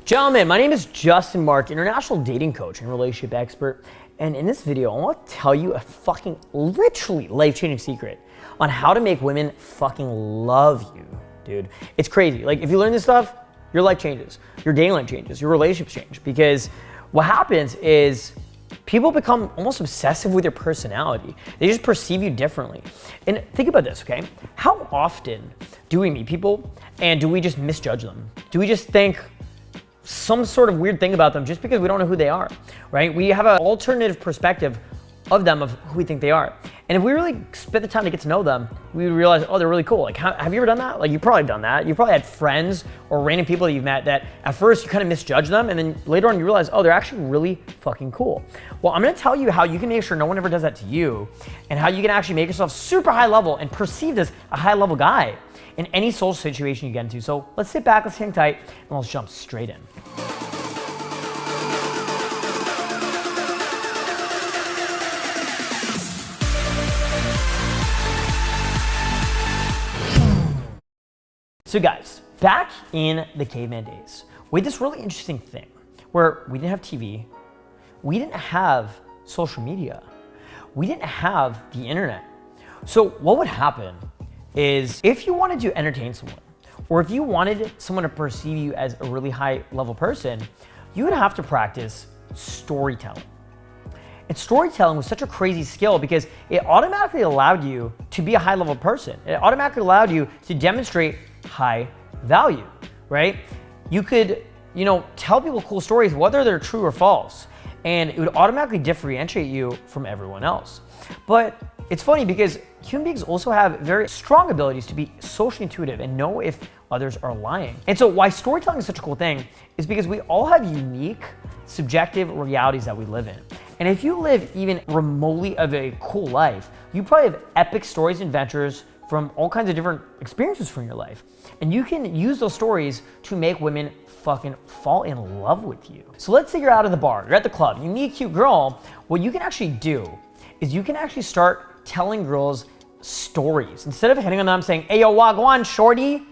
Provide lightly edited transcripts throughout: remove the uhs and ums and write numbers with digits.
Gentlemen, my name is Justin Marc, international dating coach and relationship expert. And in this video, I want to tell you a fucking literally life-changing secret on how to make women fucking love you, dude. It's crazy. Like if you learn this stuff, your life changes, your dating life changes, your relationships change, because what happens is people become almost obsessive with your personality. They just perceive you differently. And think about this, okay? How often do we meet people and do we just misjudge them? Do we just think some sort of weird thing about them just because we don't know who they are, right? We have an alternative perspective of them, of who we think they are. And if we really spend the time to get to know them, we would realize, oh, they're really cool. Like, have you ever done that? Like, you've probably done that. You've probably had friends or random people that you've met that at first you kind of misjudge them, and then later on you realize, oh, they're actually really fucking cool. Well, I'm gonna tell you how you can make sure no one ever does that to you, and how you can actually make yourself super high level and perceived as a high level guy in any social situation you get into. So let's sit back, let's hang tight, and let's jump straight in. So guys, back in the caveman days, we had this really interesting thing where we didn't have TV, we didn't have social media, we didn't have the internet. So what would happen is if you wanted to entertain someone, or if you wanted someone to perceive you as a really high level person, you would have to practice storytelling. And storytelling was such a crazy skill because it automatically allowed you to be a high level person. It automatically allowed you to demonstrate high value, right? You could, tell people cool stories, whether they're true or false, and it would automatically differentiate you from everyone else. But it's funny because human beings also have very strong abilities to be socially intuitive and know if others are lying. And so why storytelling is such a cool thing is because we all have unique, subjective realities that we live in. And if you live even remotely of a cool life, you probably have epic stories and adventures from all kinds of different experiences from your life. And you can use those stories to make women fucking fall in love with you. So let's say you're out of the bar, you're at the club, you meet a cute girl. What you can actually do is you can actually start telling girls stories. Instead of hitting on them saying, hey, yo, wagwan, shorty,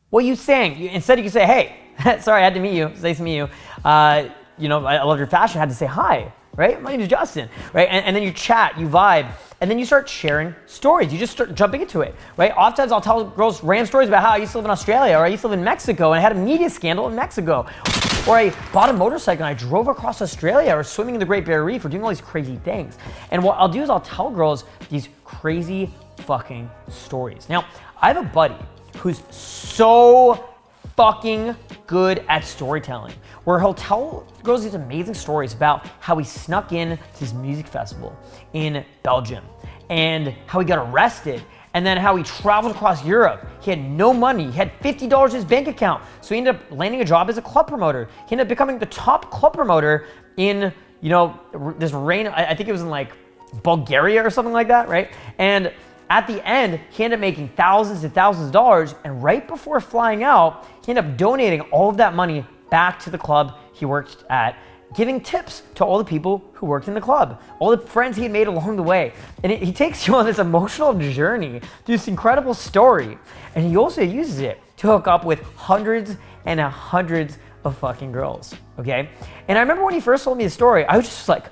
what are you saying? Instead you can say, hey, sorry, I had to meet you, it's nice to meet you. I love your fashion, I had to say hi, right? My name is Justin, right? And then you chat, you vibe, and then you start sharing stories. You just start jumping into it, right? Oftentimes I'll tell girls random stories about how I used to live in Australia, or I used to live in Mexico and I had a media scandal in Mexico. Or I bought a motorcycle and I drove across Australia, or swimming in the Great Barrier Reef, or doing all these crazy things. And what I'll do is I'll tell girls these crazy fucking stories. Now, I have a buddy who's so fucking good at storytelling, where he'll tell girls these amazing stories about how he snuck in to this music festival in Belgium and how he got arrested, and then how he traveled across Europe. He had no money, he had $50 in his bank account, so he ended up landing a job as a club promoter. He ended up becoming the top club promoter in, this I think it was in like Bulgaria or something like that, right? And at the end, he ended up making thousands and thousands of dollars, and right before flying out, he ended up donating all of that money back to the club he worked at, giving tips to all the people who worked in the club, all the friends he had made along the way. And he takes you on this emotional journey through this incredible story, and he also uses it to hook up with hundreds and hundreds of fucking girls, okay? And I remember when he first told me the story, I was just like,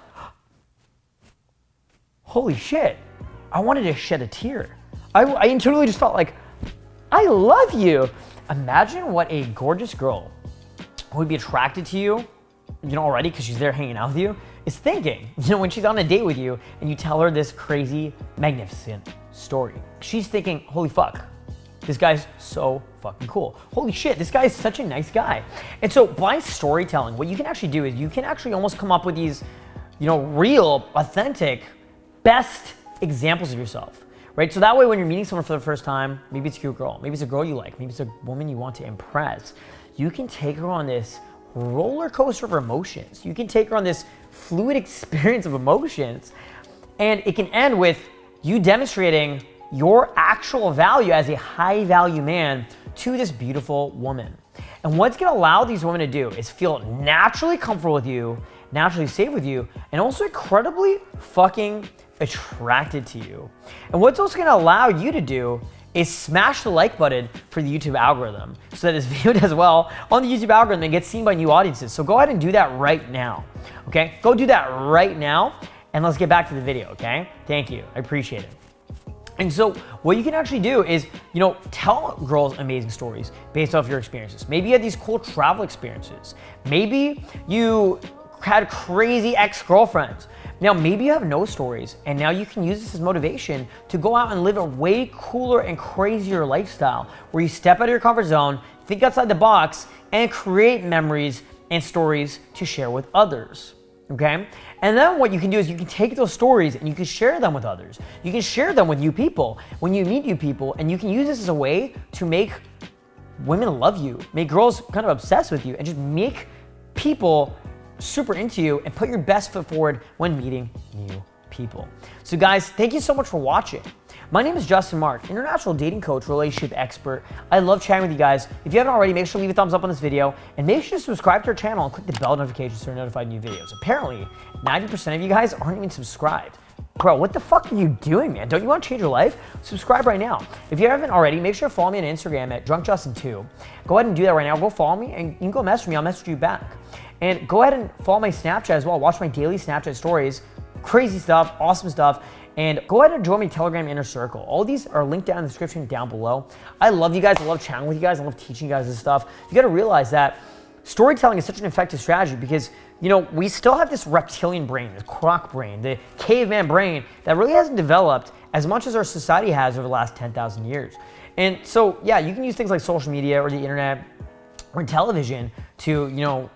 holy shit. I wanted to shed a tear. I intuitively just felt like, I love you. Imagine what a gorgeous girl who would be attracted to you, already because she's there hanging out with you, is thinking, when she's on a date with you and you tell her this crazy, magnificent story. She's thinking, holy fuck, this guy's so fucking cool. Holy shit, this guy is such a nice guy. And so by storytelling, what you can actually do is you can actually almost come up with these, real, authentic, best examples of yourself, right? So that way when you're meeting someone for the first time, maybe it's a cute girl, maybe it's a girl you like, maybe it's a woman you want to impress, you can take her on this roller coaster of emotions. You can take her on this fluid experience of emotions, and it can end with you demonstrating your actual value as a high value man to this beautiful woman. And what's gonna allow these women to do is feel naturally comfortable with you, naturally safe with you, and also incredibly fucking attracted to you. And what's also gonna allow you to do is smash the like button for the YouTube algorithm so that this video does well on the YouTube algorithm and gets seen by new audiences. So go ahead and do that right now, okay? Go do that right now, and let's get back to the video, okay? Thank you, I appreciate it. And so what you can actually do is, tell girls amazing stories based off your experiences. Maybe you had these cool travel experiences. Maybe you had crazy ex-girlfriends. Now, maybe you have no stories, and now you can use this as motivation to go out and live a way cooler and crazier lifestyle where you step out of your comfort zone, think outside the box, and create memories and stories to share with others. Okay? And then what you can do is you can take those stories and you can share them with others. You can share them with new people when you meet new people, and you can use this as a way to make women love you, make girls kind of obsessed with you, and just make people super into you and put your best foot forward when meeting new people. So guys, thank you so much for watching. My name is Justin Marc, international dating coach, relationship expert. I love chatting with you guys. If you haven't already, make sure to leave a thumbs up on this video and make sure to subscribe to our channel and click the bell notifications so you're notified of new videos. Apparently, 90% of you guys aren't even subscribed. Bro, what the fuck are you doing, man? Don't you want to change your life? Subscribe right now. If you haven't already, make sure to follow me on Instagram at drunkjustin2. Go ahead and do that right now. Go follow me and you can go message me. I'll message you back. And go ahead and follow my Snapchat as well. Watch my daily Snapchat stories. Crazy stuff, awesome stuff. And go ahead and join my Telegram inner circle. All these are linked down in the description down below. I love you guys. I love chatting with you guys. I love teaching you guys this stuff. You got to realize that storytelling is such an effective strategy because, we still have this reptilian brain, this croc brain, the caveman brain that really hasn't developed as much as our society has over the last 10,000 years. And so, yeah, you can use things like social media or the internet or television to,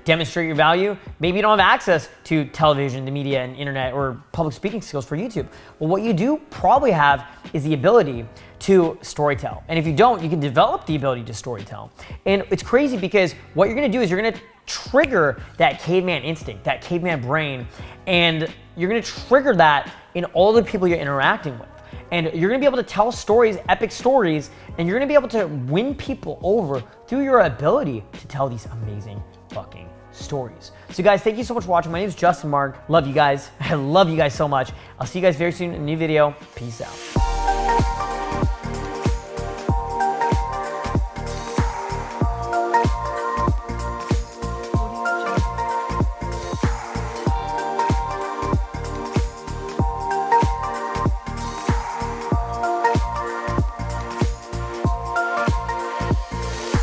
demonstrate your value. Maybe you don't have access to television, the media, and internet, or public speaking skills for YouTube. Well, what you do probably have is the ability to storytell. And if you don't, you can develop the ability to storytell. And it's crazy because what you're gonna do is you're gonna trigger that caveman instinct, that caveman brain, and you're gonna trigger that in all the people you're interacting with. And you're gonna be able to tell stories, epic stories, and you're gonna be able to win people over through your ability to tell these amazing fucking stories. So guys, thank you so much for watching. My name is Justin Marc. Love you guys. I love you guys so much. I'll see you guys very soon in a new video. Peace out.